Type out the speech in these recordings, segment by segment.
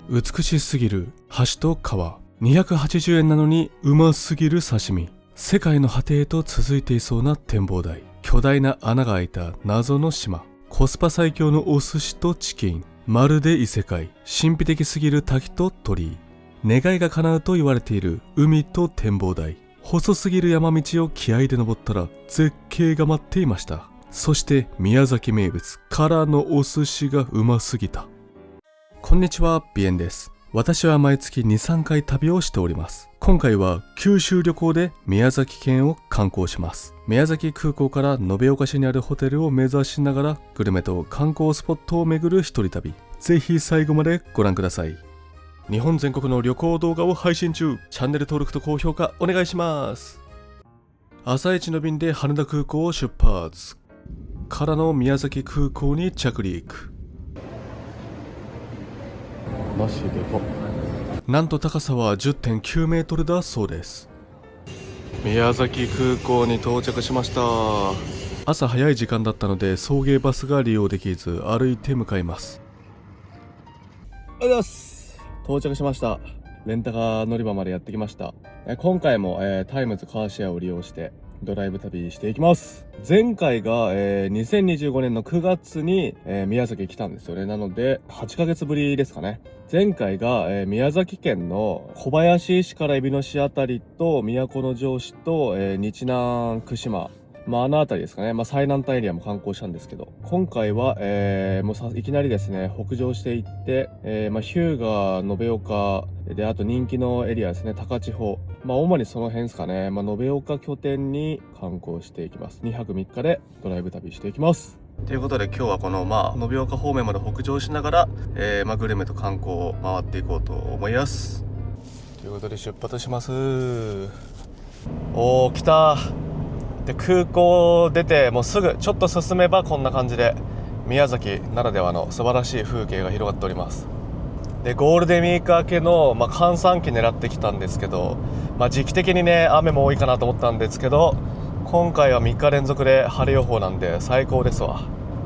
美しすぎる橋と川、280円なのにうますぎる刺身、世界の果てへと続いていそうな展望台、巨大な穴が開いた謎の島、コスパ最強のお寿司とチキン、まるで異世界、神秘的すぎる滝と鳥居、願いが叶うと言われている海と展望台、細すぎる山道を気合で登ったら絶景が待っていました。そして宮崎名物からのお寿司がうますぎた。こんにちは、ビエンです。私は毎月 2,3 回旅をしております。今回は九州旅行で宮崎県を観光します。宮崎空港から延岡市にあるホテルを目指しながらグルメと観光スポットを巡る一人旅。ぜひ最後までご覧ください。日本全国の旅行動画を配信中。チャンネル登録と高評価お願いします。朝一の便で羽田空港を出発からの宮崎空港に着陸。マジでか。なんと高さは 10.9 メートルだそうです。宮崎空港に到着しました。朝早い時間だったので送迎バスが利用できず歩いて向かいます。おはようございます。到着しました。レンタカー乗り場までやってきました。今回も、タイムズカーシェアを利用してドライブ旅していきます。前回が、2025年の9月に、宮崎来たんですよね。なので8ヶ月ぶりですかね。前回が、宮崎県の小林市から海老野市あたりと都城市と、日南串間、あの辺りですかね。最南端エリアも観光したんですけど、今回は、もういきなりですね北上していって、日向延岡で、あと人気のエリアですね、高千穂、主にその辺ですかね。延岡拠点に観光していきます。2泊3日でドライブ旅していきます。ということで今日はこの延岡方面まで北上しながら、グルメと観光を回っていこうと思います。ということで出発します。おー、来た。で空港出てもうすぐちょっと進めばこんな感じで宮崎ならではの素晴らしい風景が広がっております。でゴールデンウィーク明けの、閑散期狙ってきたんですけど、時期的にね雨も多いかなと思ったんですけど、今回は3日連続で晴れ予報なんで最高ですわ。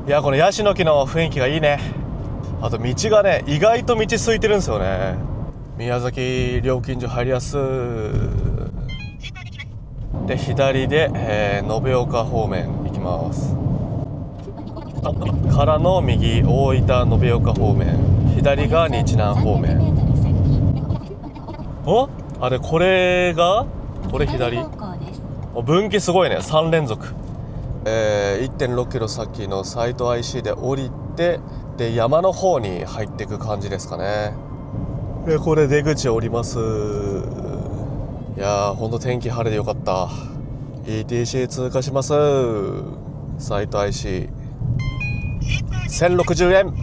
いや、このヤシの木の雰囲気がいいね。あと道がね意外と道空いてるんですよね。宮崎料金所入りやすで、左で、延岡方面行きます。からの右大分延岡方面、左が日南方面。あれ、これ左。分岐すごいね、3連続。1.6 キロ先のサイト IC で降りて、で山の方に入っていく感じですかね。でこれ出口降ります。いやー、ほんと天気晴れでよかった。 ETC 通過します。サイト IC 1060円。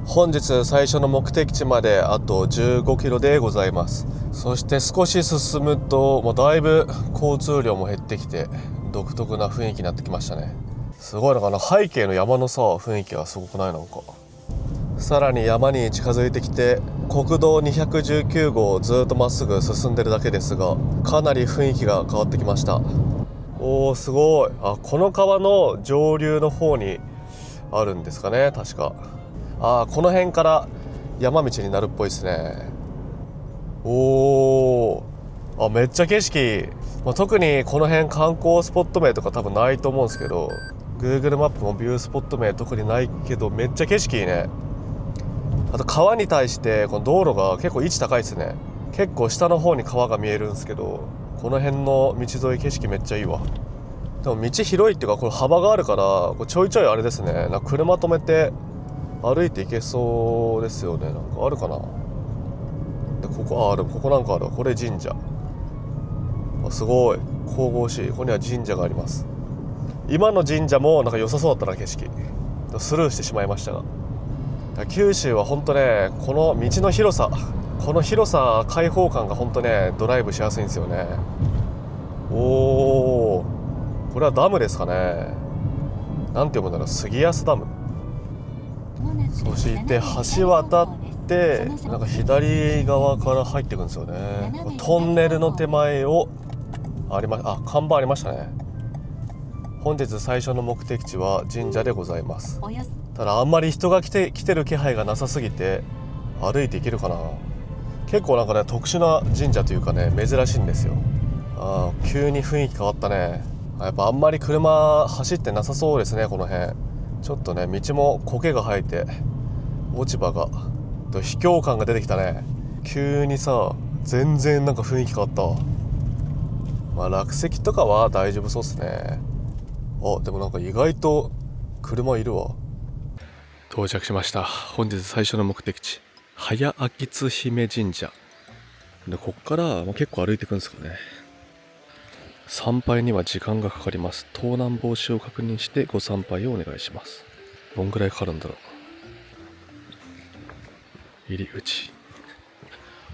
本日最初の目的地まであと15キロでございます。そして少し進むとだいぶ交通量も減ってきて独特な雰囲気になってきましたね。すごい背景の山の雰囲気がすごくない？さらに山に近づいてきて、国道219号をずっとまっすぐ進んでるだけですが、かなり雰囲気が変わってきました。おー、すごい。この川の上流の方にあるんですかね、確か。この辺から山道になるっぽいですね。おー、めっちゃ景色、特にこの辺観光スポット名とか多分ないと思うんですけど、 Google マップもビュースポット名特にないけど、めっちゃ景色いいね。あと川に対してこの道路が結構位置高いですね。結構下の方に川が見えるんですけど、この辺の道沿い景色めっちゃいいわ。でも道広いっていうか、これ幅があるからこれちょいちょいあれですね、車止めて歩いていけそうですよね。あるかな。でここでもここなんかあるわ。これ神社。すごい神々しい。ここには神社があります。今の神社も良さそうだったな、景色。スルーしてしまいましたが、九州は本当ね、この道の広さ、開放感が本当ねドライブしやすいんですよね。おー、これはダムですかね。なんて読むんだろう、杉安ダム。そして橋渡って左側から入っていくんですよね。トンネルの手前を看板ありましたね。本日最初の目的地は神社でございます。ただあんまり人が来てる気配がなさすぎて、歩いて行けるかな。結構なんかね特殊な神社というかね珍しいんですよ。急に雰囲気変わったね。やっぱあんまり車走ってなさそうですねこの辺。ちょっとね道も苔が生えて落ち葉が秘境感が出てきたね。急にさ全然なんか雰囲気変わったわ。落石とかは大丈夫そうっすね。でもなんか意外と車いるわ。到着しました。本日最初の目的地早秋津姫神社で、こっから結構歩いていくんですかね。参拝には時間がかかります。盗難防止を確認してご参拝をお願いします。どんぐらいかかるんだろう。入り口。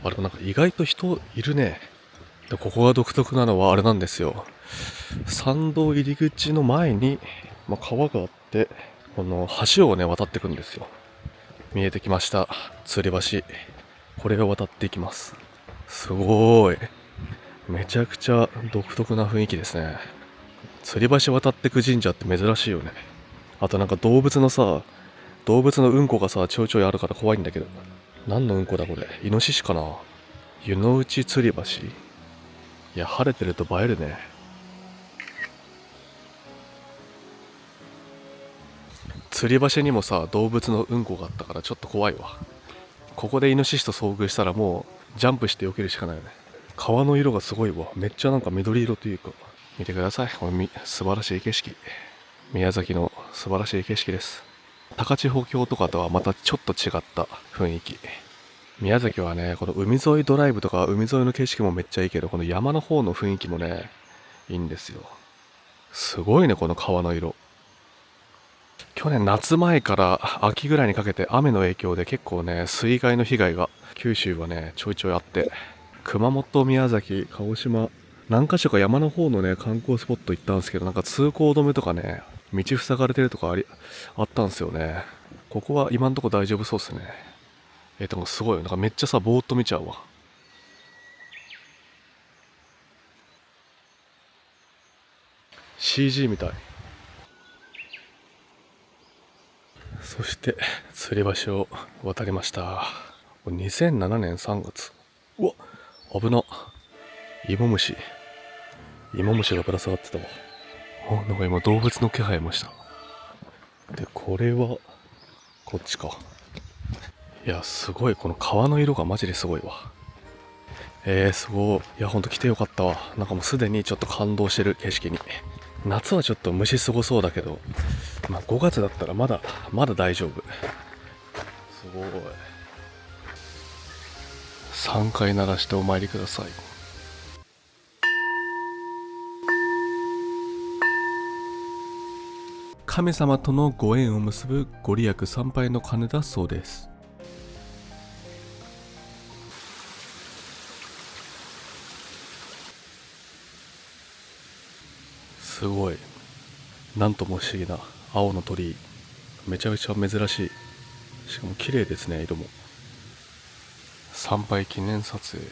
でもなんか意外と人いるね。でここが独特なのはあれなんですよ。参道入り口の前に、川があって、この橋をね渡っていくんですよ。見えてきました。吊り橋。これが渡っていきます。すごーい。めちゃくちゃ独特な雰囲気ですね。吊り橋渡ってく神社って珍しいよね。あとなんか動物のうんこがさちょいちょいあるから怖いんだけど。何のうんこだこれ。イノシシかな。湯の内吊り橋。いや晴れてると映えるね。吊り橋にもさ動物のうんこがあったからちょっと怖いわ。ここでイノシシと遭遇したらもうジャンプして避けるしかないよね。川の色がすごいわ。めっちゃなんか緑色というか。見てください。これ素晴らしい景色。宮崎の素晴らしい景色です。高千穂峡とかとはまたちょっと違った雰囲気。宮崎はねこの海沿いドライブとか海沿いの景色もめっちゃいいけど、この山の方の雰囲気もねいいんですよ。すごいねこの川の色。去年夏前から秋ぐらいにかけて雨の影響で結構ね水害の被害が九州はねちょいちょいあって、熊本、宮崎、鹿児島何か所か山の方のね観光スポット行ったんですけど、なんか通行止めとかね道塞がれてるとかあったんですよね。ここは今んとこ大丈夫そうですね。でもすごいなんかめっちゃさぼーっと見ちゃうわ。CG みたい。そして吊り橋を渡りました。2007年3月。うわ危な。芋虫がぶら下がってたわ。なんか今動物の気配もした。でこれはこっちか。いやすごいこの川の色がマジですごいわ。すごい。いやほんと来てよかったわ。なんかもうすでにちょっと感動してる景色に。夏はちょっと虫すごそうだけど、5月だったらまだ大丈夫。すごい。3回鳴らしてお参りください。神様とのご縁を結ぶご利益参拝の鐘だそうです。すごい。なんとも不思議な青の鳥居。めちゃめちゃ珍しい。しかも綺麗ですね、色も。参拝記念撮影。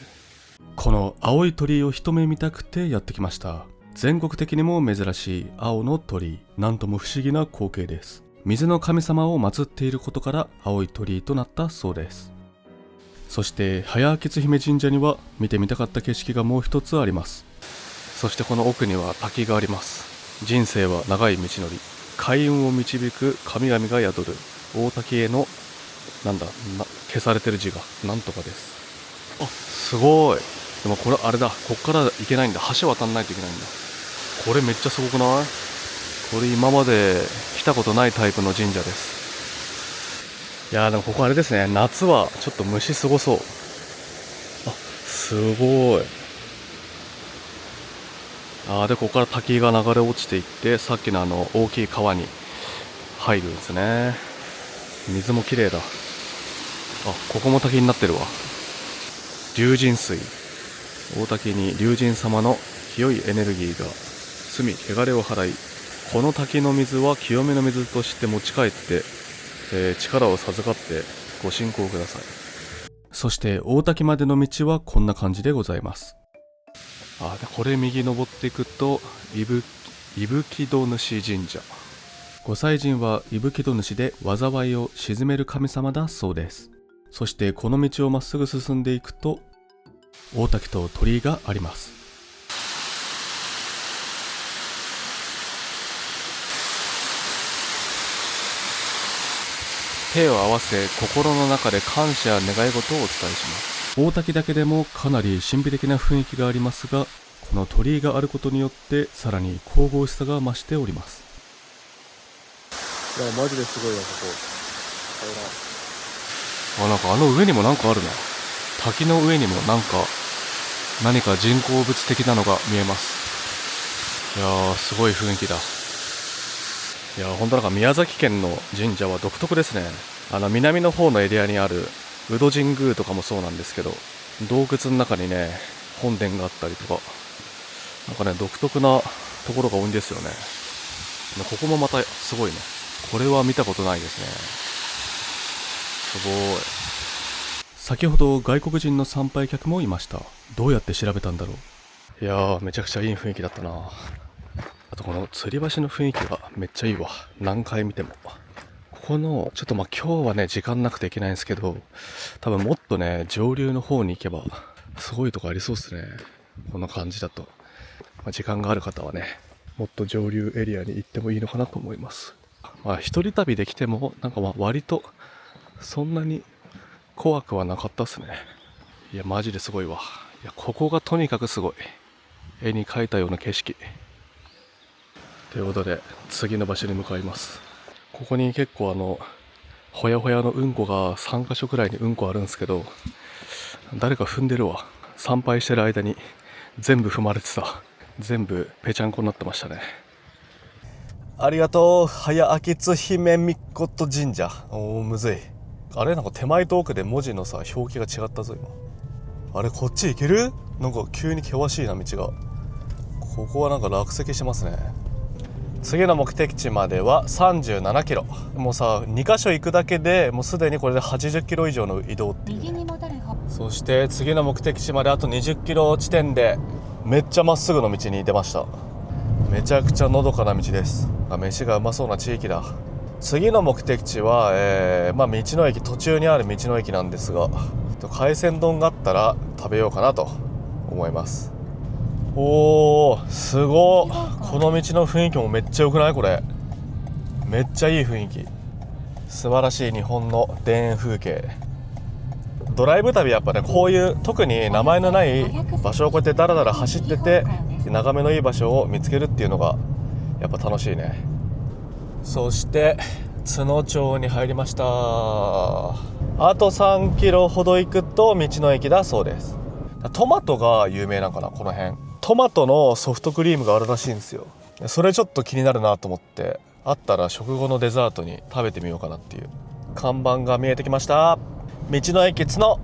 この青い鳥居を一目見たくてやってきました。全国的にも珍しい青の鳥居。なんとも不思議な光景です。水の神様を祀っていることから青い鳥居となったそうです。そして早秋津姫神社には見てみたかった景色がもう一つあります。そしてこの奥には滝があります。人生は長い道のり。開運を導く神々が宿る大滝への消されてる字がなんとかです。すごい。でもこれあれだ、こっから行けないんだ。橋渡んないといけないんだ。これめっちゃすごくない？これ今まで来たことないタイプの神社です。いやーでもここあれですね、夏はちょっと虫すごそう。すごい。でここから滝が流れ落ちていって、さっきの大きい川に入るんですね。水も綺麗だ。ここも滝になってるわ。龍神水。大滝に龍神様の清いエネルギーが住み、汚れを払い、この滝の水は清めの水として持ち帰って、力を授かってご信仰ください。そして大滝までの道はこんな感じでございます。でこれ右登っていくと伊吹戸主神社。御祭神は伊吹戸主で災いを鎮める神様だそうです。そしてこの道をまっすぐ進んでいくと大滝と鳥居があります。手を合わせ心の中で感謝や願い事をお伝えします。大滝だけでもかなり神秘的な雰囲気がありますが、この鳥居があることによってさらに神々しさが増しております。いやマジですごいわここ。なんかあの上にもなんかあるな。滝の上にもなんか何か人工物的なのが見えます。いやーすごい雰囲気だ。いやーほんとなんか宮崎県の神社は独特ですね。南の方のエリアにある宇土神宮とかもそうなんですけど、洞窟の中にね本殿があったりとか、なんかね独特なところが多いんですよね。ここもまたすごいね。これは見たことないですね。すごい。先ほど外国人の参拝客もいました。どうやって調べたんだろう。いやーめちゃくちゃいい雰囲気だったな。あとこの吊り橋の雰囲気がめっちゃいいわ。何回見ても。ここのちょっと今日はね時間なくていけないんですけど、多分もっとね上流の方に行けばすごいとこありそうですね。こんな感じだと、時間がある方はねもっと上流エリアに行ってもいいのかなと思います。一人旅で来てもなんか割とそんなに怖くはなかったっすね。いやマジですごいわ。いやここがとにかくすごい。絵に描いたような景色ということで次の場所に向かいます。ここに結構ほやほやのうんこが3カ所くらいにうんこあるんですけど、誰か踏んでるわ。参拝してる間に全部踏まれてた。全部ぺちゃんこになってましたね。ありがとう。早明津姫みこと神社。むずい。あれなんか手前と奥で文字のさ表記が違ったぞ今。あれこっち行ける？なんか急に険しいな道が。ここはなんか落石してますね。次の目的地までは37キロ。もうさ2カ所行くだけでもうすでにこれで80キロ以上の移動っていう、ね、そして次の目的地まであと20キロ地点でめっちゃまっすぐの道に出ました。めちゃくちゃのどかな道です。飯がうまそうな地域だ。次の目的地は、道の駅、途中にある道の駅なんですが、海鮮丼があったら食べようかなと思います。おーすごっ。この道の雰囲気もめっちゃ良くない？これめっちゃいい雰囲気。素晴らしい日本の田園風景。ドライブ旅やっぱねこういう特に名前のない場所をこうやってダラダラ走ってて眺めのいい場所を見つけるっていうのがやっぱ楽しいね。そして津野町に入りました。あと3キロほど行くと道の駅だそうです。トマトが有名なのかな。この辺トマトのソフトクリームがあるらしいんですよ。それちょっと気になるなと思って、あったら食後のデザートに食べてみようかなっていう。看板が見えてきました。道の駅津野。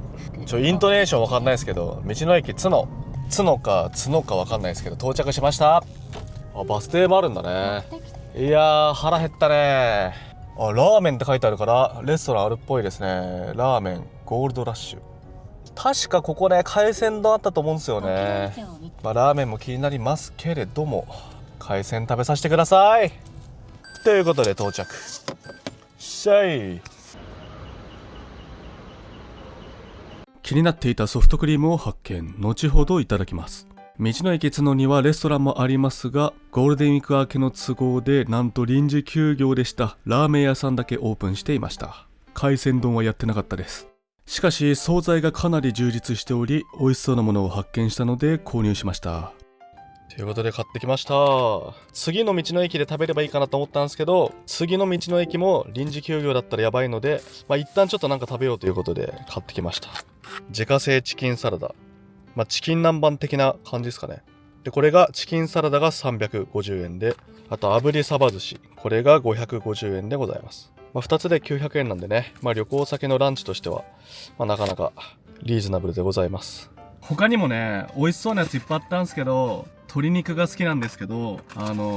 イントネーションわかんないですけど道の駅津野、津野かわかんないですけど到着しました。バス停もあるんだね。いやー腹減ったね。ラーメンって書いてあるからレストランあるっぽいですね。ラーメンゴールドラッシュ。確かここね海鮮丼あったと思うんですよね。ラーメンも気になりますけれども海鮮食べさせてください。ということで到着しゃい。気になっていたソフトクリームを発見。後ほどいただきます。道の駅津野にはレストランもありますが、ゴールデンウィーク明けの都合でなんと臨時休業でした。ラーメン屋さんだけオープンしていました。海鮮丼はやってなかったです。しかし惣菜がかなり充実しており美味しそうなものを発見したので購入しました。ということで買ってきました。次の道の駅で食べればいいかなと思ったんですけど、次の道の駅も臨時休業だったらやばいので、一旦ちょっとなんか食べようということで買ってきました。自家製チキンサラダ、チキン南蛮的な感じですかね。でこれがチキンサラダが350円で、あと炙りサバ寿司、これが550円でございます。2つで900円なんでね、旅行先のランチとしては、なかなかリーズナブルでございます。他にもね美味しそうなやついっぱいあったんですけど、鶏肉が好きなんですけど、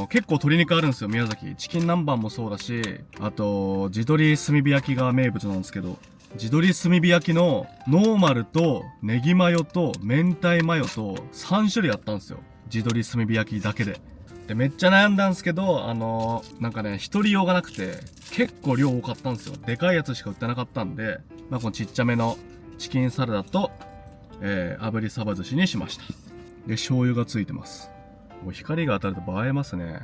結構鶏肉あるんですよ宮崎。チキン南蛮もそうだし、あと地鶏炭火焼きが名物なんですけど、地鶏炭火焼きのノーマルとネギマヨと明太マヨと3種類あったんですよ。地鶏炭火焼きだけで。でめっちゃ悩んだんですけど、なんかね一人用がなくて結構量多かったんですよ。でかいやつしか売ってなかったんで、まあ、このちっちゃめのチキンサラダと、炙りサバ寿司にしました。で、醤油がついてます。もう光が当たると映えますね。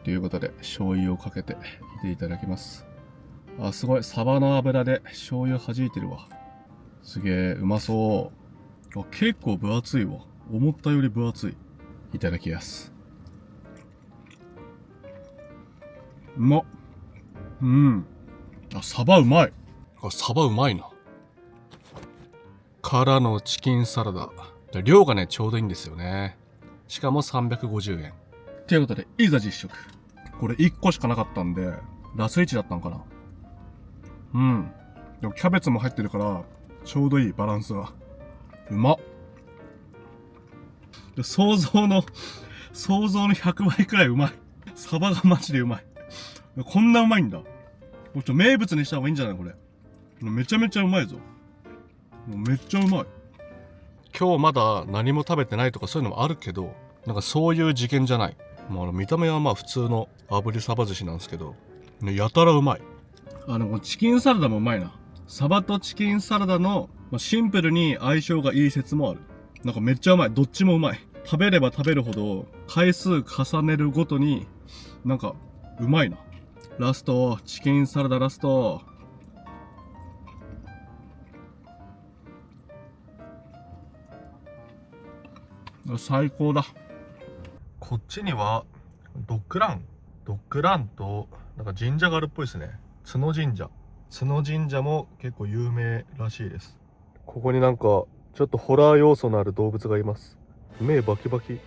ということで、醤油をかけていていただきます。あ、すごい。サバの油で醤油弾いてるわ。すげえ、うまそう。あ、結構分厚いわ。思ったより分厚い。いただきます。うまっ。うん。あ、サバうまい。あ、サバうまいな。からのチキンサラダ。量がね、ちょうどいいんですよね。しかも350円。ということで、いざ実食。これ1個しかなかったんで、ラス1だったのかな。うん。でもキャベツも入ってるから、ちょうどいいバランスが。うまっ。想像の100倍くらいうまい。サバがマジでうまい。こんなうまいんだ。名物にした方がいいんじゃないこれ。めちゃめちゃうまいぞ。めっちゃうまい。今日まだ何も食べてないとかそういうのもあるけど、なんかそういう事件じゃない。見た目はまあ普通の炙りサバ寿司なんですけど、やたらうまい。でもチキンサラダもうまいな。サバとチキンサラダの、シンプルに相性がいい説もある。なんかめっちゃうまい。どっちもうまい。食べれば食べるほど回数重ねるごとになんかうまいな。ラスト、チキンサラダラスト。最高だ。こっちにはドッグランとなんか神社があるっぽいですね。角神社も結構有名らしいです。ここになんかちょっとホラー要素のある動物がいます。目バキバキ。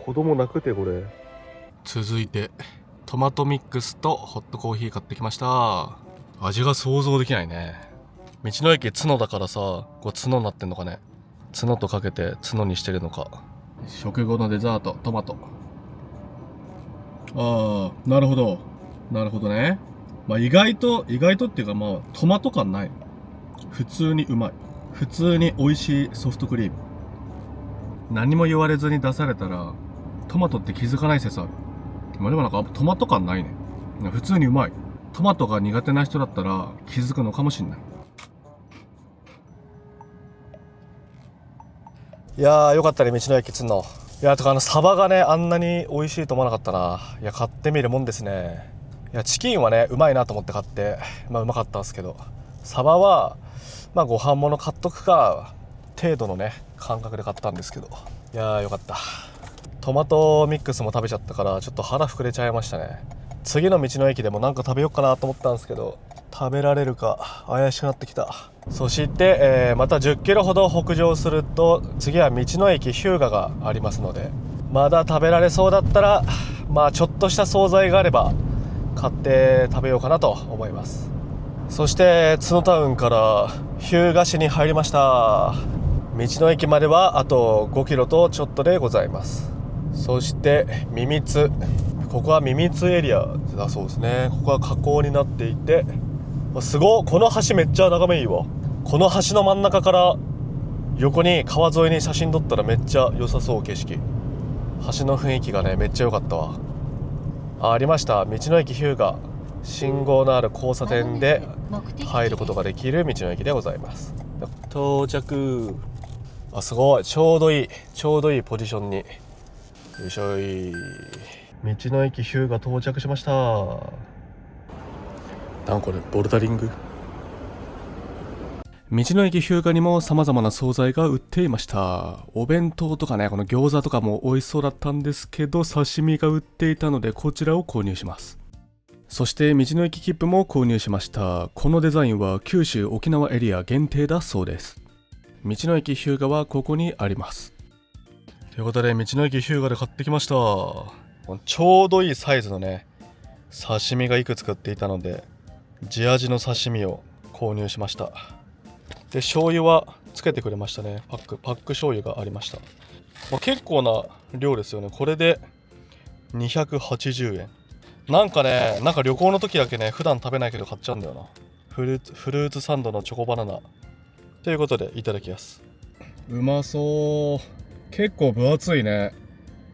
子供泣くてこれ。続いてトマトミックスとホットコーヒー買ってきました。味が想像できないね。道の駅角だからさ、こう角になってんのかね。角とかけて角にしてるのか。食後のデザート、トマト。ああ、なるほどね。意外とっていうかトマト感ない。普通にうまい。普通に美味しいソフトクリーム。何も言われずに出されたらトマトって気づかない説ある。でもなんかトマト感ないね。普通にうまい。トマトが苦手な人だったら気づくのかもしんない。いやーよかったね、道の駅つんの。いやーとかサバがねあんなに美味しいと思わなかったな。いや買ってみるもんですね。いやチキンはねうまいなと思って買ってうまかったんですけど、サバはご飯物買っとくか程度のね感覚で買ったんですけど、いやーよかった。トマトミックスも食べちゃったからちょっと腹膨れちゃいましたね。次の道の駅でもなんか食べようかなと思ったんですけど、食べられるか怪しくなってきた。そして、また10キロほど北上すると次は道の駅日向がありますので、まだ食べられそうだったらちょっとした惣菜があれば買って食べようかなと思います。そして角タウンから日向市に入りました。道の駅まではあと5キロとちょっとでございます。そしてミミツ、ここはミミツエリアだそうですね。ここは河口になっていて、すごい、この橋めっちゃ眺めいいわ。この橋の真ん中から横に川沿いに写真撮ったらめっちゃ良さそう。景色、橋の雰囲気がねめっちゃ良かったわ。ありました、道の駅日向。信号のある交差点で入ることができる道の駅でございます。到着。すごい、ちょうどいいポジションに。よいしょい。道の駅日向到着しました。なんこれボルダリング。道の駅日向にも様々な惣菜が売っていました。お弁当とかね、この餃子とかも美味しそうだったんですけど、刺身が売っていたのでこちらを購入します。そして道の駅切符も購入しました。このデザインは九州沖縄エリア限定だそうです。道の駅日向はここにあります。ということで道の駅日向で買ってきました。ちょうどいいサイズのね刺身がいくつか売っていたので、地味の刺身を購入しました。で醤油はつけてくれましたね。パック醤油がありました。結構な量ですよね。これで280円。なんか旅行の時だけね普段食べないけど買っちゃうんだよな。フルーツサンドのチョコバナナということでいただきます。うまそう。結構分厚いね。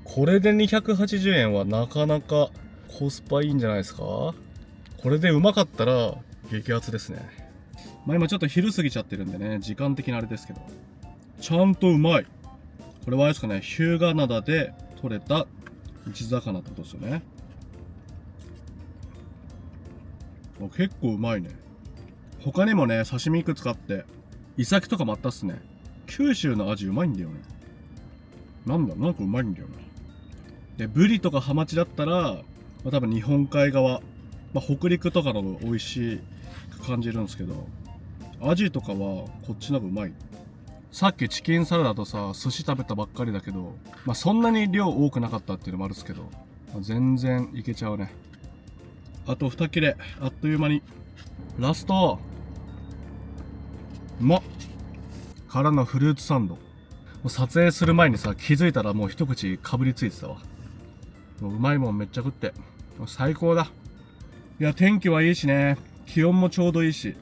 これで280円はなかなかコスパいいんじゃないですか。ここれでうまかったら激アツですね。まあ今ちょっと昼過ぎちゃってるんでね、時間的なあれですけど、ちゃんとうまい。これはあれですかね、日向灘で取れた地魚ってことですよね。結構うまいね。他にもね、刺身いくつかあって、イサキとかもあったっすね。九州の味うまいんだよね。なんかうまいんだよな。で、ブリとかハマチだったら、多分日本海側、北陸とかの美味しく感じるんですけど、アジとかはこっちの方がうまい。さっきチキンサラダとさ、寿司食べたばっかりだけど、そんなに量多くなかったっていうのもあるんですけど、全然いけちゃうね。あと2切れ、あっという間に。ラストうまっからのフルーツサンド。撮影する前にさ、気づいたらもう一口かぶりついてたわ。もううまいもんめっちゃ食って。最高だ。いや、天気はいいしね。気温もちょうどいいし。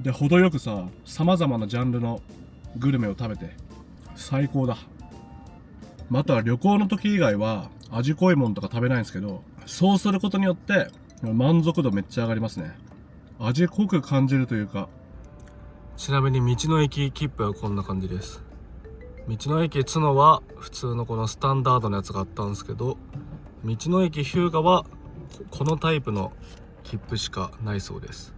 で、程よくさ、様々なジャンルのグルメを食べて、最高だ。また旅行の時以外は、味濃いもんとか食べないんですけど、そうすることによって、満足度めっちゃ上がりますね。味濃く感じるというか。ちなみに道の駅切符はこんな感じです。道の駅つのは普通のこのスタンダードのやつがあったんですけど、道の駅日向はこのタイプの切符しかないそうです。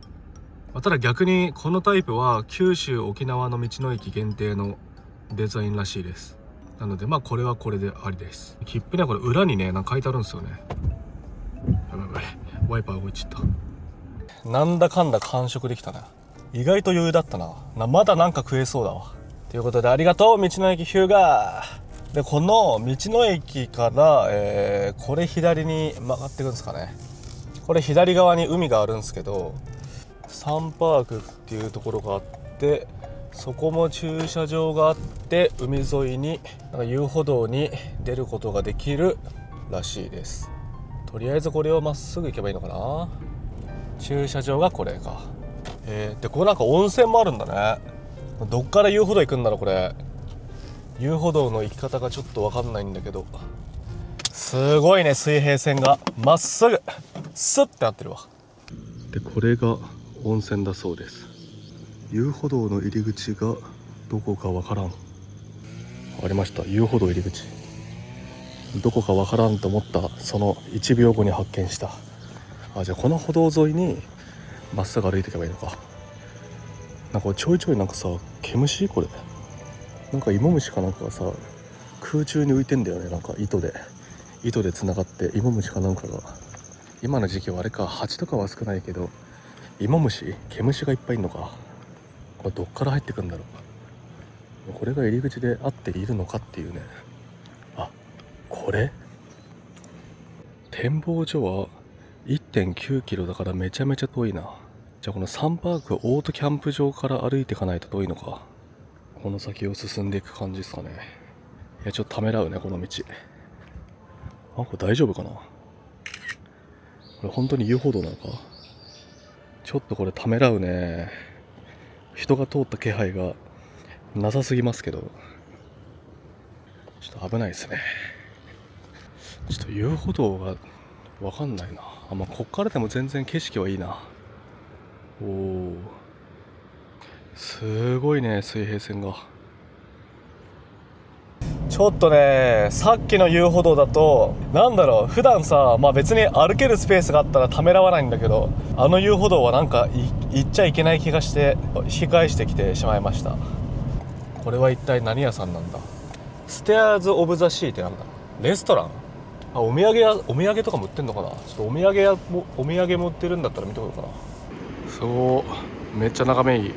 ただ逆にこのタイプは九州沖縄の道の駅限定のデザインらしいです。なのでこれはこれでありです。切符にはこれ裏にねなんか書いてあるんですよね。やばいやばい、ワイパー動いちゃった。なんだかんだ完食できたな。意外と余裕だったな。まだなんか食えそうだわ。ということでありがとう道の駅日向で、この道の駅から、これ左に曲がっていくんですかね。これ左側に海があるんですけど、サンパークっていうところがあって、そこも駐車場があって、海沿いに遊歩道に出ることができるらしいです。とりあえずこれをまっすぐ行けばいいのかな。駐車場がこれか。でここなんか温泉もあるんだね。どっから遊歩道行くんだろうこれ。遊歩道の行き方がちょっと分かんないんだけど、すごいね、水平線がまっすぐスッてなってるわ。でこれが温泉だそうです。遊歩道の入り口がどこか分からん。ありました、遊歩道入り口。どこか分からんと思ったその1秒後に発見した。じゃあこの歩道沿いにまっすぐ歩いていけばいいのか。なんかちょいちょいなんかさ、毛虫、これなんか芋虫かなんかがさ空中に浮いてんだよね。なんか糸でつながって芋虫かなんかが。今の時期はあれか、蜂とかは少ないけど芋虫、毛虫がいっぱいいるのか。これどっから入ってくんだろう。これが入り口で合っているのかっていうね。これ展望所は 1.9 キロだからめちゃめちゃ遠いな。じゃあこのサンパークオートキャンプ場から歩いていかないと遠いのか。この先を進んでいく感じですかね。いやちょっとためらうねこの道。これ大丈夫かな。これ本当に遊歩道なのか。ちょっとこれためらうね。人が通った気配がなさすぎますけど、ちょっと危ないですね。ちょっと遊歩道がわかんないな。こっからでも全然景色はいいな。すごいね、水平線が。ちょっとね、さっきの遊歩道だと普段さ、別に歩けるスペースがあったらためらわないんだけど、あの遊歩道はなんか行っちゃいけない気がして引き返してきてしまいました。これは一体何屋さんなんだ。ステアーズ・オブ・ザ・シーってなんだ。レストラン。お土産とかも売ってんのかな。ちょっとお土産も売ってるんだったら見てこようかな。そう、めっちゃ眺めいい。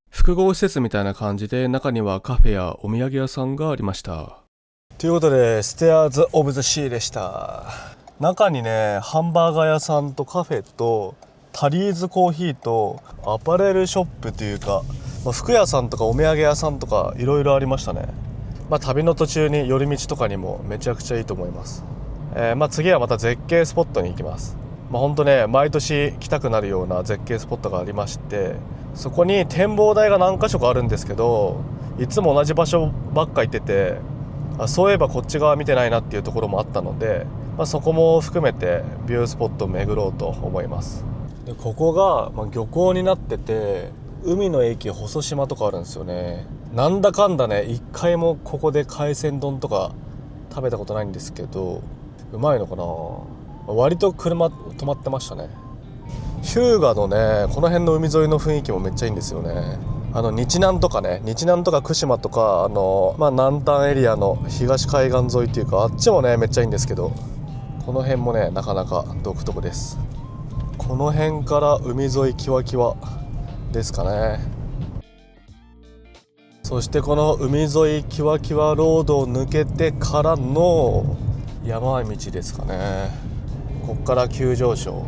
複合施設みたいな感じで、中にはカフェやお土産屋さんがありました。ということでステアーズ・オブ・ザ・シーでした。中にね、ハンバーガー屋さんとカフェとタリーズコーヒーとアパレルショップというか、服屋さんとかお土産屋さんとかいろいろありましたね。旅の途中に寄り道とかにもめちゃくちゃいいと思います。次はまた絶景スポットに行きます。ほんとね、毎年来たくなるような絶景スポットがありまして、そこに展望台が何か所かあるんですけど、いつも同じ場所ばっか行ってて、そういえばこっち側見てないなっていうところもあったので、そこも含めてビュースポットを巡ろうと思います。でここが、漁港になってて、海の駅細島とかあるんですよね。なんだかんだね、一回もここで海鮮丼とか食べたことないんですけど、うまいのかな。割と車止まってましたね。日向のね、この辺の海沿いの雰囲気もめっちゃいいんですよね。日南とかね、日南とか串間とか、南端エリアの東海岸沿いっていうか、あっちもねめっちゃいいんですけど、この辺もねなかなか独特です。この辺から海沿いキワキワですかね。そしてこの海沿いキワキワロードを抜けてからの山道ですかね。こっから急上昇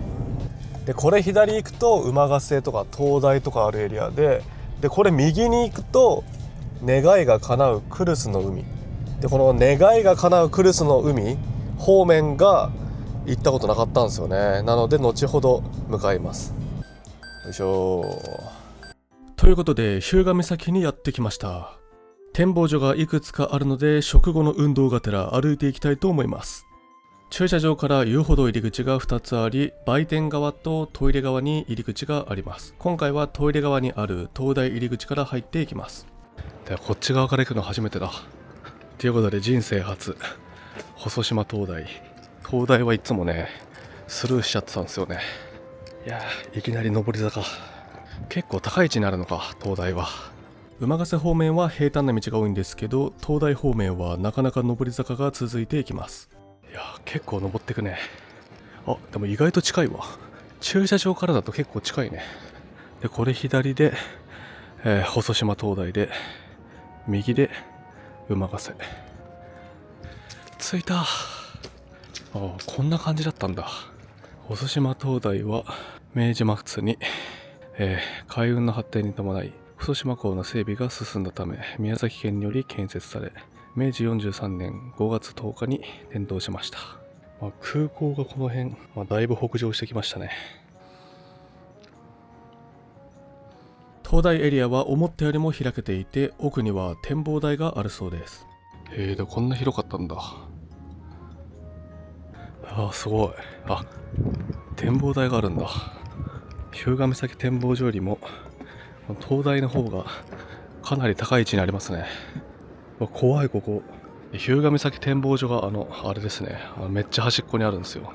で、これ左行くと馬ヶ瀬とか灯台とかあるエリアで、これ右に行くと願いが叶うクルスの海で、この願いが叶うクルスの海方面が行ったことなかったんですよね。なので後ほど向かいます。よいしょ。ということで日向岬にやってきました。展望所がいくつかあるので、食後の運動がてら歩いていきたいと思います。駐車場から遊歩道入り口が2つあり、売店側とトイレ側に入り口があります。今回はトイレ側にある灯台入り口から入っていきます。でこっち側から行くの初めてだ。ということで人生初細島灯台。灯台はいつもねスルーしちゃってたんですよね。いやいきなり上り坂、結構高い位置にあるのか。灯台は馬ヶ瀬方面は平坦な道が多いんですけど、灯台方面はなかなか上り坂が続いていきます。いや結構登ってくね。でも意外と近いわ。駐車場からだと結構近いね。でこれ左で、細島灯台で、右で馬ヶ瀬。着いた。こんな感じだったんだ。細島灯台は明治末に、海運の発展に伴い細島港の整備が進んだため宮崎県により建設され、明治43年5月10日に点灯しました。空港がこの辺、だいぶ北上してきましたね。灯台エリアは思ったよりも開けていて、奥には展望台があるそうです。でこんな広かったんだ。すごい。展望台があるんだ。日向岬展望所よりも灯台の方がかなり高い位置にありますね。怖い。ここ日向岬展望所があれですね、めっちゃ端っこにあるんですよ。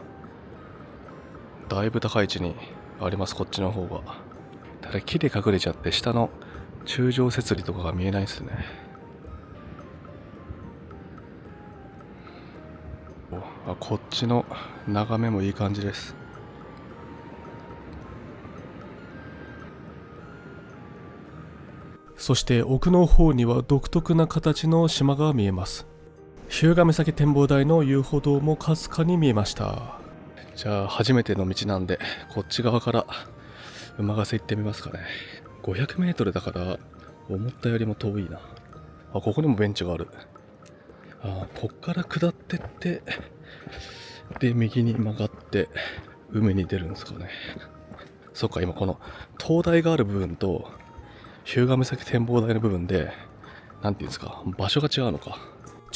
だいぶ高い位置にあります、こっちの方が。ただ木で隠れちゃって下の柱状節理とかが見えないですね。こっちの眺めもいい感じです。そして奥の方には独特な形の島が見えます。日向岬展望台の遊歩道もかすかに見えました。じゃあ初めての道なんでこっち側から馬ヶ瀬行ってみますかね。500メートルだから思ったよりも遠いな。ここにもベンチがある。こっから下ってってで右に曲がって海に出るんですかね。そっか、今この灯台がある部分と日向岬展望台の部分でなんていうんですか、場所が違うのか。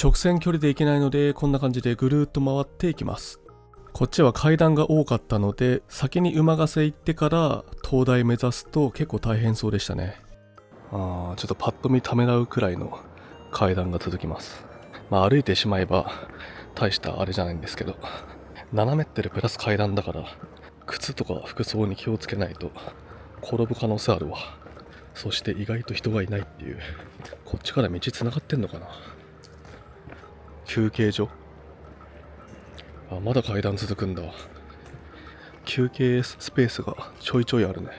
直線距離で行けないのでこんな感じでぐるーっと回っていきます。こっちは階段が多かったので先に馬ヶ瀬行ってから灯台目指すと結構大変そうでしたね。ちょっとパッと見ためらうくらいの階段が続きます。歩いてしまえば大したあれじゃないんですけど、斜めってるプラス階段だから靴とか服装に気をつけないと転ぶ可能性あるわ。そして意外と人がいないっていう。こっちから道つながってんのかな。休憩所、まだ階段続くんだ。休憩スペースがちょいちょいあるね。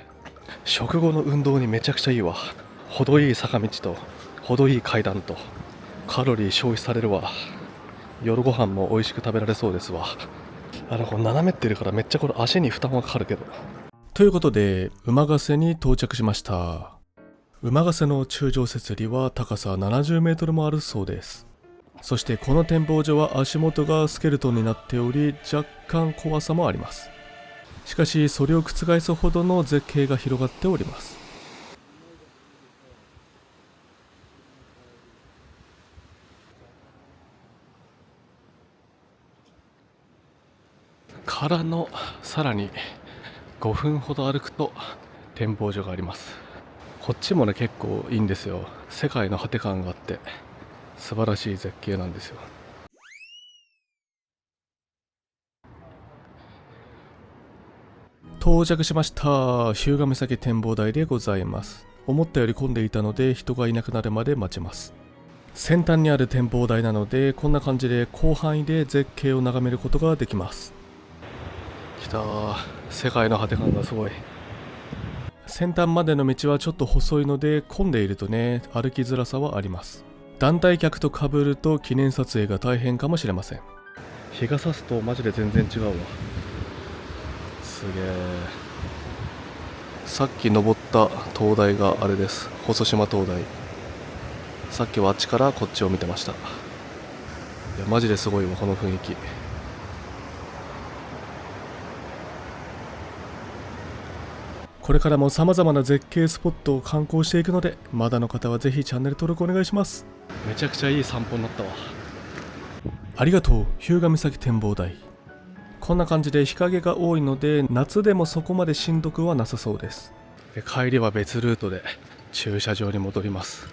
食後の運動にめちゃくちゃいいわ。程いい坂道と程いい階段とカロリー消費されるわ。夜ご飯も美味しく食べられそうですわ。これ斜めってるからめっちゃこれ足に負担はかかるけど。ということで馬ヶ瀬に到着しました。馬ヶ瀬の柱状節理は高さ70メートルもあるそうです。そしてこの展望所は足元がスケルトンになっており若干怖さもあります。しかしそれを覆すほどの絶景が広がっております。からのさらに5分ほど歩くと展望所があります。こっちもね結構いいんですよ。世界の果て感があって素晴らしい絶景なんですよ。到着しました。日向岬展望台でございます。思ったより混んでいたので人がいなくなるまで待ちます。先端にある展望台なのでこんな感じで広範囲で絶景を眺めることができます。きたー、世界の果て感がすごい。先端までの道はちょっと細いので混んでいるとね歩きづらさはあります。団体客と被ると記念撮影が大変かもしれません。日が差すとマジで全然違うわ。すげえ。さっき登った灯台があれです。細島灯台。さっきはあっちからこっちを見てました。いやマジですごいわこの雰囲気。これからも様々な絶景スポットを観光していくのでまだの方はぜひチャンネル登録お願いします。めちゃくちゃいい散歩になったわ。ありがとう日向岬展望台。こんな感じで日陰が多いので夏でもそこまでしんどくはなさそうです。で帰りは別ルートで駐車場に戻ります。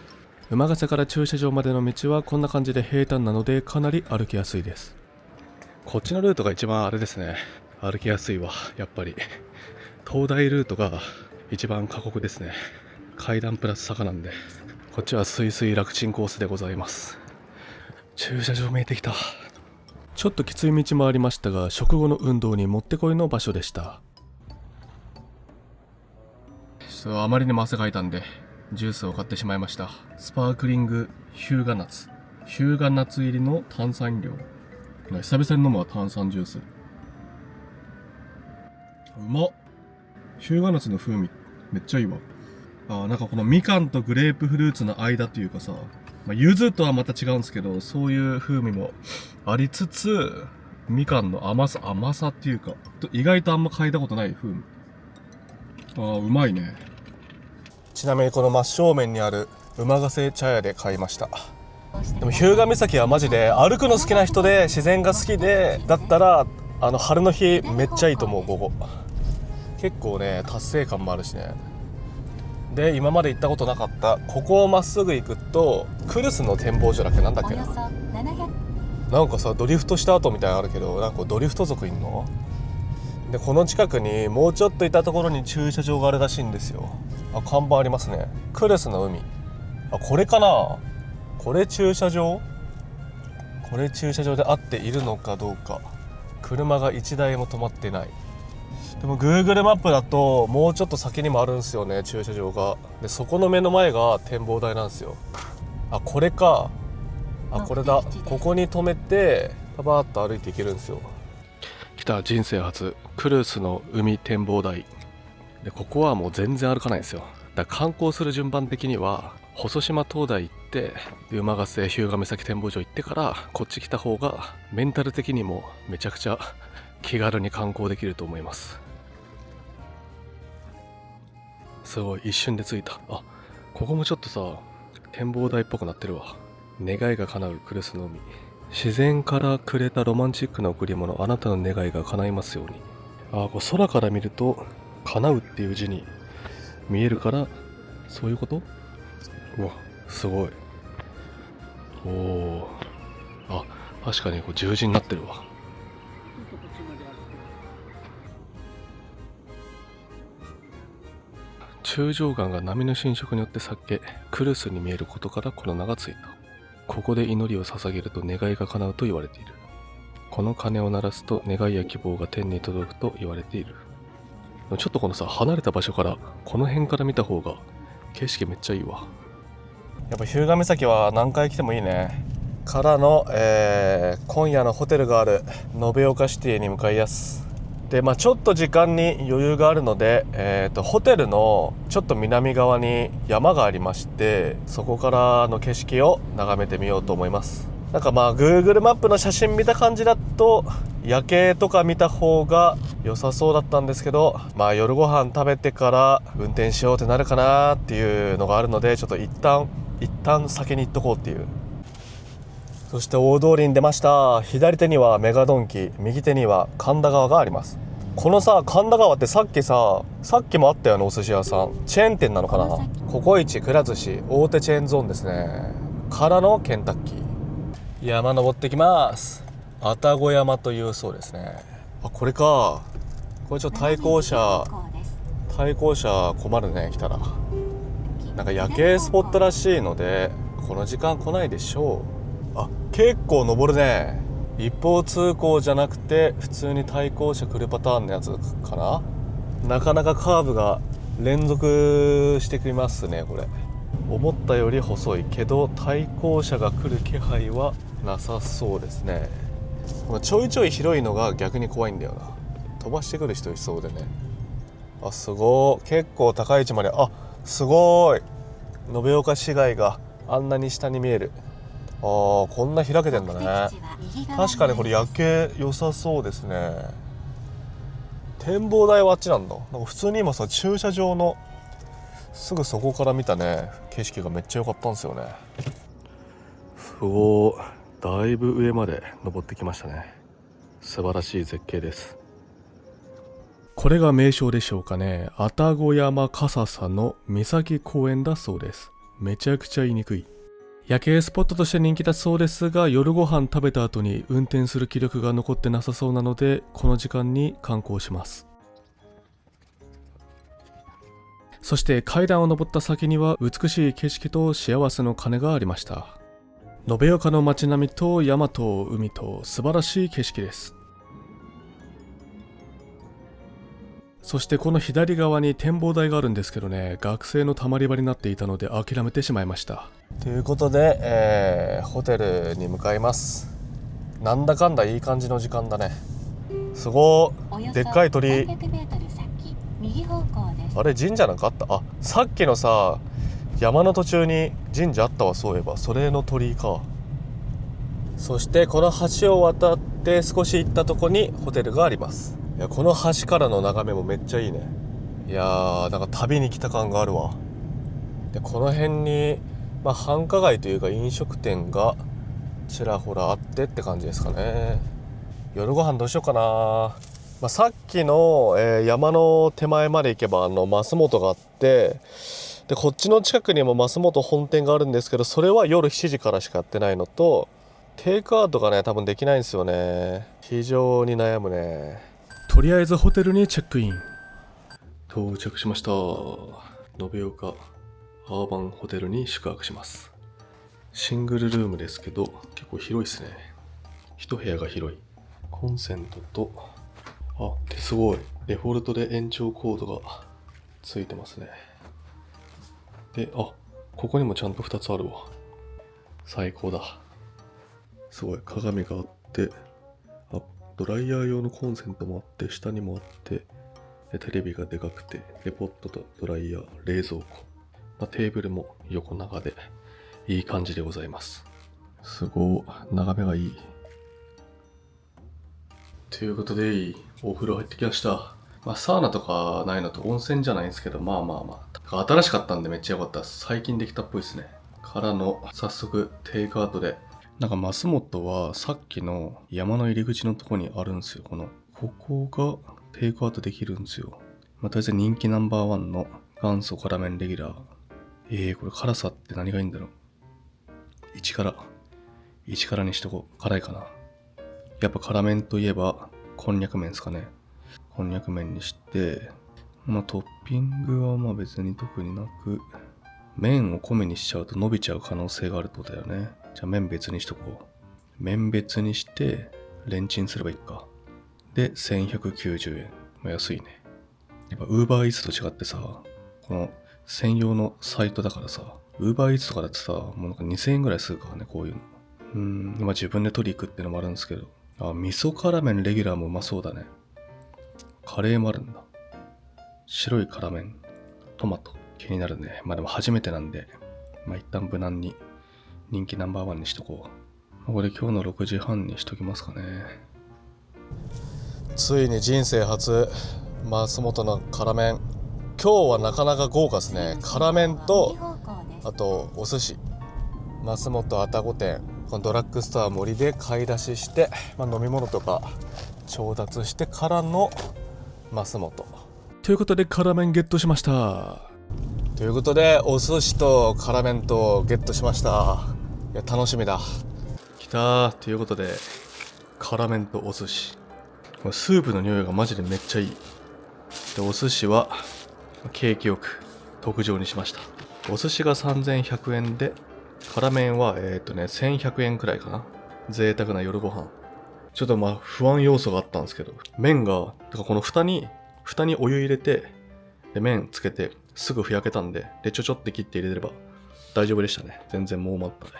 馬ヶ瀬から駐車場までの道はこんな感じで平坦なのでかなり歩きやすいです。こっちのルートが一番あれですね、歩きやすいわ。やっぱり灯台ルートが一番過酷ですね。階段プラス坂なんで。こっちはスイスイ楽ちんコースでございます。駐車場見えてきた。ちょっときつい道もありましたが食後の運動にもってこいの場所でした。あまりにも汗かいたんでジュースを買ってしまいました。スパークリング日向夏入りの炭酸飲料。久々に飲むわ炭酸ジュース。うまっ。日向夏の風味めっちゃいいわ。なんかこのみかんとグレープフルーツの間というかさ、柚子とはまた違うんですけどそういう風味もありつつみかんの甘さっていうか意外とあんま嗅いだことない風味。うまいね。ちなみにこの真正面にある馬ヶ瀬茶屋で買いました。でも日向岬はマジで歩くの好きな人で自然が好きでだったら春の日めっちゃいいと思う。午後結構ね達成感もあるしね。で今まで行ったことなかったここをまっすぐ行くとクルスの展望所だっけ、なんだっけな。なんかさドリフトした後みたいなのあるけどなんかドリフト族いんので、この近くにもうちょっといたところに駐車場があるらしいんですよ。看板ありますね。クルスの海。これかな。これ駐車場で合っているのかどうか。車が1台も止まってない。でも Google マップだともうちょっと先にもあるんですよね駐車場が。でそこの目の前が展望台なんですよ。これか。これだ。ここに止めてパパーッと歩いていけるんですよ。来た。人生初クルスの海展望台で、ここはもう全然歩かないんですよ。だから観光する順番的には細島灯台行って馬ヶ瀬日向岬展望所行ってからこっち来た方がメンタル的にもめちゃくちゃ気軽に観光できると思います。すごい一瞬で着いた。ここもちょっとさ展望台っぽくなってるわ。願いが叶うクルスの海。自然からくれたロマンチックな贈り物、あなたの願いが叶いますように。これ空から見ると叶うっていう字に見えるからそういうこと。うわすごい。確かにこう十字になってるわ。中上岩が波の浸食によって裂けクルスに見えることからこの名がついた。ここで祈りを捧げると願いが叶うと言われている。この鐘を鳴らすと願いや希望が天に届くと言われている。ちょっとこのさ離れた場所からこの辺から見た方が景色めっちゃいいわ。やっぱ日向岬は何回来てもいいね。からの、今夜のホテルがある延岡シティに向かいます。でちょっと時間に余裕があるので、ホテルのちょっと南側に山がありましてそこからの景色を眺めてみようと思います。なんかGoogle マップの写真見た感じだと夜景とか見た方が良さそうだったんですけど、夜ご飯食べてから運転しようってなるかなっていうのがあるのでちょっと一旦先に行っとこうっていう。そして大通りに出ました。左手にはメガドンキ、右手には神田川があります。このさ、神田川ってさっきもあったよね、お寿司屋さん。チェーン店なのかな。ココイチ、くら寿司、大手チェーンゾーンですね。からのケンタッキー。山登ってきます。愛宕山というそうですね。あ、これか。これちょっと対向車困るね、来たら。なんか夜景スポットらしいのでこの時間来ないでしょう。あ、結構登るね。一方通行じゃなくて普通に対向車来るパターンのやつかな。なかなかカーブが連続してきますね。これ思ったより細いけど対向車が来る気配はなさそうですね。ちょいちょい広いのが逆に怖いんだよな。飛ばしてくる人いそうでね。あ、すごい。結構高い位置まで。あ、すごい。延岡市街があんなに下に見える。あー、こんな開けてんだね。確かにこれ夜景良さそうですね。展望台はあっちなんだ。なんか普通に今さ、駐車場のすぐそこから見たね景色がめっちゃ良かったんですよね。すごい。だいぶ上まで登ってきましたね。素晴らしい絶景です。これが名称でしょうかね。愛宕山笠佐の岬公園だそうです。めちゃくちゃ言いにくい。夜景スポットとして人気だそうですが、夜ご飯食べた後に運転する気力が残ってなさそうなので、この時間に観光します。そして階段を登った先には美しい景色と幸せの鐘がありました。延岡の街並みと山と海と素晴らしい景色です。そしてこの左側に展望台があるんですけどね、学生のたまり場になっていたので諦めてしまいました。ということで、ホテルに向かいます。なんだかんだいい感じの時間だね。すごー。でっかい鳥居。あれ神社なんかあった。あ、さっきのさ、山の途中に神社あったわ。そういえばそれの鳥居か。そしてこの橋を渡って少し行ったとこにホテルがあります。いや、この橋からの眺めもめっちゃいいね。いやー、なんか旅に来た感があるわ。でこの辺に、繁華街というか飲食店がちらほらあってって感じですかね。夜ご飯どうしようかな。さっきの、山の手前まで行けば増本があって、でこっちの近くにも増本本店があるんですけど、それは夜7時からしかやってないのと、テイクアウトがね多分できないんですよね。非常に悩むね。とりあえずホテルにチェックイン。到着しました。延岡アーバンホテルに宿泊します。シングルルームですけど結構広いですね。一部屋が広い。コンセントと、すごいデフォルトで延長コードがついてますね。で、ここにもちゃんと2つあるわ。最高だ。すごい鏡があって、ドライヤー用のコンセントもあって、下にもあって、でテレビがでかくて、でポットとドライヤー、冷蔵庫、テーブルも横長でいい感じでございます。すごい眺めがいい。ということでお風呂入ってきました。サウナとかないのと温泉じゃないんですけど、新しかったんでめっちゃ良かったです。最近できたっぽいですね。からの早速テイクアウトで、なんか増本はさっきの山の入り口のとこにあるんですよ。ここがテイクアウトできるんですよ。とりあえず人気ナンバーワンの元祖辛麺レギュラー。これ辛さって何がいいんだろう。1辛にしとこう。辛いかな。やっぱ辛麺といえばこんにゃく麺ですかね。こんにゃく麺にして、トッピングは別に特になく、麺を米にしちゃうと伸びちゃう可能性があるってことだよね。じゃあ麺別にしとこう。麺別にしてレンチンすればいいか。で1190円。安いね。やっぱ Uber Eats と違ってさ、この専用のサイトだからさ、Uber Eats とかだってさ、もうなんか2000円ぐらいするからね、こういうの。今自分で取り行くってのもあるんですけど、味噌辛麺レギュラーもうまそうだね。カレーもあるんだ。白い辛麺、トマト、気になるね。でも初めてなんで、一旦無難に人気ナンバーワンにしとこう。これ今日の6時半にしときますかね。ついに人生初、増本の辛麺。今日はなかなか豪華ですね。辛麺と、あとお寿司。増本愛宕店。このドラッグストア森で買い出しして、飲み物とか調達してからの増本ということで辛麺ゲットしました。ということでお寿司と辛麺とゲットしました。いや楽しみだ。きたー。ということで辛麺とお寿司、スープの匂いがマジでめっちゃいい。でお寿司は景気よく特上にしました。お寿司が3100円で辛麺は1100円くらいかな。贅沢な夜ご飯。ちょっと不安要素があったんですけど、麺がこの蓋にお湯入れて、で麺つけてすぐふやけたんで、ちょちょって切って入れれば大丈夫でしたね。全然もう待ったね。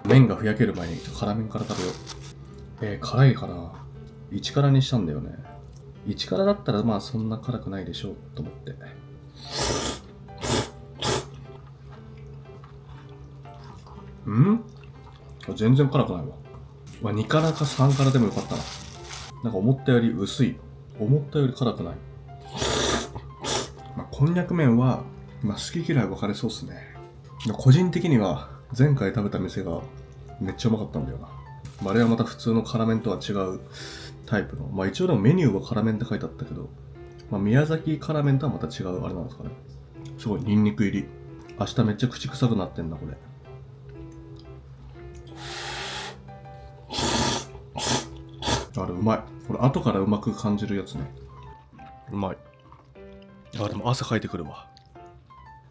麺がふやける前に辛麺から食べよう。辛いかな。1辛にしたんだよね。1辛だったらそんな辛くないでしょうと思って。全然辛くないわ。2辛か3辛でもよかったな。なんか思ったより薄い。思ったより辛くない。こんにゃく麺は、好き嫌い分かれそうっすね。個人的には前回食べた店がめっちゃうまかったんだよな。あれはまた普通の辛麺とは違うタイプの。一応でもメニューは辛麺って書いてあったけど、宮崎辛麺とはまた違うあれなんですかね。すごいニンニク入り。明日めっちゃ口臭くなってんだこれ。あれうまい。これ後からうまく感じるやつね。うまい。でも汗かいてくるわ。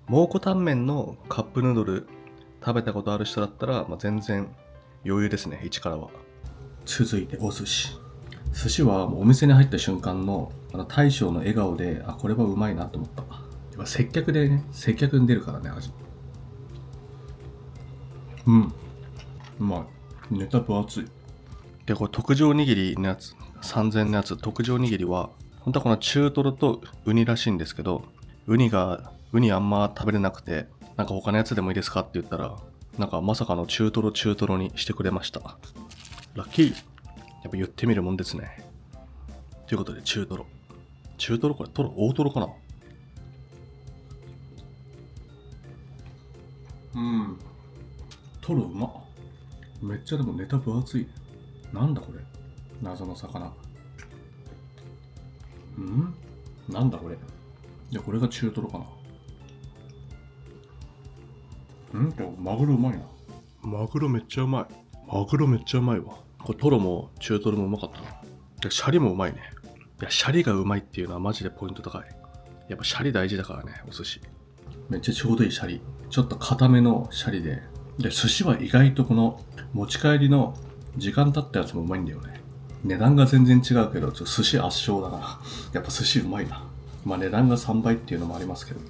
蒙古タンメンのカップヌードル食べたことある人だったら、全然余裕ですね、1からは。続いてお寿司。寿司はもうお店に入った瞬間の大将の笑顔で、これはうまいなと思った。接客でね、接客に出るからね、味。うまい。ネタ分厚い。で、これ特上握りのやつ、3000のやつ、特上握りは、本当はこの中トロとウニらしいんですけど、ウニあんま食べれなくて、他のやつでもいいですかって言ったら、まさかの中トロにしてくれました。ラッキー。やっぱ言ってみるもんですね。ということで中トロこれ大トロかな。トロうまっ。めっちゃでもネタ分厚い。なんだこれ。謎の魚。なんだこれ。いやこれが中トロかな。でもマグロうまいな。マグロめっちゃうまいわ。これトロも中トロもうまかったな。でシャリもうまいね。いやシャリがうまいっていうのはマジでポイント高い。やっぱシャリ大事だからね、お寿司。めっちゃちょうどいいシャリ。ちょっと固めのシャリで。で寿司は意外とこの持ち帰りの時間経ったやつもうまいんだよね。値段が全然違うけど、寿司圧勝だな。やっぱ寿司うまいな。値段が3倍っていうのもありますけど、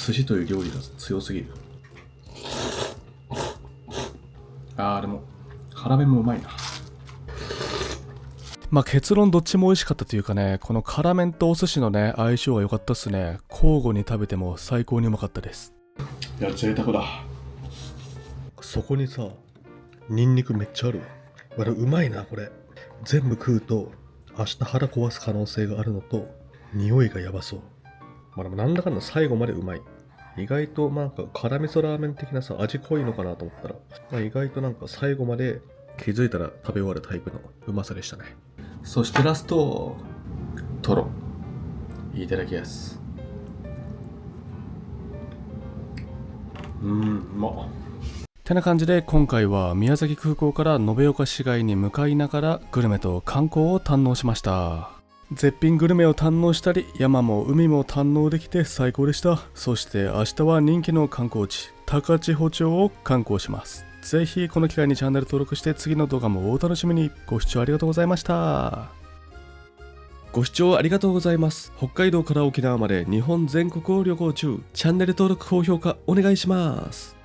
寿司という料理が強すぎる。でも辛麺もうまいな。結論どっちも美味しかったというかね、この辛麺とお寿司のね相性が良かったっすね。交互に食べても最高にうまかったです。いや贅沢だ。そこにさニンニクめっちゃあるわ。うまいなこれ。全部食うと明日腹壊す可能性があるのと、匂いがやばそう。でもなんだかんだ最後までうまい。意外と辛味噌ラーメン的なさ味濃いのかなと思ったら、意外と最後まで気づいたら食べ終わるタイプのうまさでしたね。そしてラストトロいただきます。うまっ。てな感じで今回は宮崎空港から延岡市街に向かいながらグルメと観光を堪能しました。絶品グルメを堪能したり山も海も堪能できて最高でした。そして明日は人気の観光地高千穂町を観光します。ぜひこの機会にチャンネル登録して次の動画もお楽しみに。ご視聴ありがとうございました。ご視聴ありがとうございます。北海道から沖縄まで日本全国を旅行中。チャンネル登録高評価お願いします。